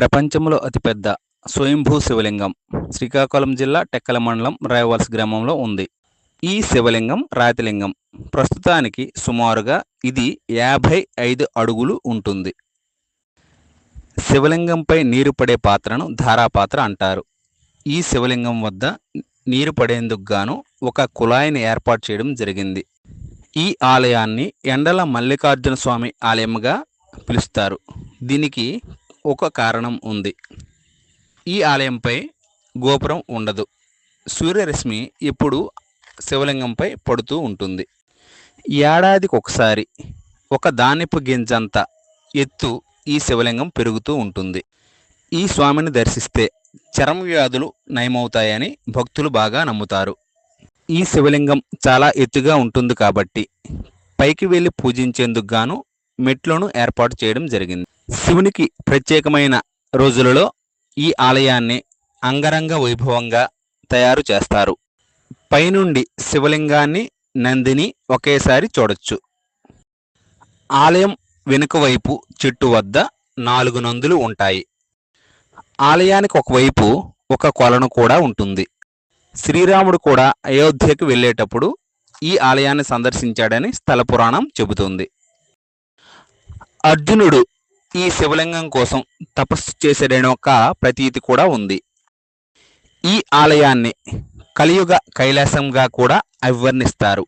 ప్రపంచంలో అతిపెద్ద స్వయంభూ శివలింగం శ్రీకాకుళం జిల్లా టెక్కల మండలం రాయవలస గ్రామంలో ఉంది. ఈ శివలింగం రాతిలింగం. ప్రస్తుతానికి సుమారుగా ఇది 55 అడుగులు ఉంటుంది. శివలింగంపై నీరు పడే పాత్రను ధారాపాత్ర అంటారు. ఈ శివలింగం వద్ద నీరు పడేందుకు గాను ఒక కుళాయిని ఏర్పాటు చేయడం జరిగింది. ఈ ఆలయాన్ని ఎండల మల్లికార్జున స్వామి ఆలయంగా పిలుస్తారు. దీనికి ఒక కారణం ఉంది. ఈ ఆలయంపై గోపురం ఉండదు. సూర్యరశ్మి ఎప్పుడు శివలింగంపై పడుతూ ఉంటుంది. ఏడాదికి ఒకసారి ఒక దానిపు గింజంత ఎత్తు ఈ శివలింగం పెరుగుతూ ఉంటుంది. ఈ స్వామిని దర్శిస్తే చర్మ వ్యాధులు నయమవుతాయని భక్తులు బాగా నమ్ముతారు. ఈ శివలింగం చాలా ఎత్తుగా ఉంటుంది కాబట్టి పైకి వెళ్ళి పూజించేందుకు గాను మెట్లను ఏర్పాటు చేయడం జరిగింది. శివునికి ప్రత్యేకమైన రోజులలో ఈ ఆలయాన్ని అంగరంగ వైభవంగా తయారు చేస్తారు. పైనుండి శివలింగాన్ని, నందిని ఒకేసారి చూడొచ్చు. ఆలయం వెనుక వైపు చెట్టు వద్ద 4 నందులు ఉంటాయి. ఆలయానికి ఒకవైపు ఒక కొలను కూడా ఉంటుంది. శ్రీరాముడు కూడా అయోధ్యకు వెళ్ళేటప్పుడు ఈ ఆలయాన్ని సందర్శించాడని స్థల పురాణం చెబుతుంది. అర్జునుడు ఈ శివలింగం కోసం తపస్సు చేశాడనే ఒక ప్రతీతి కూడా ఉంది. ఈ ఆలయాన్ని కలియుగ కైలాసంగా కూడా అభివర్ణిస్తారు.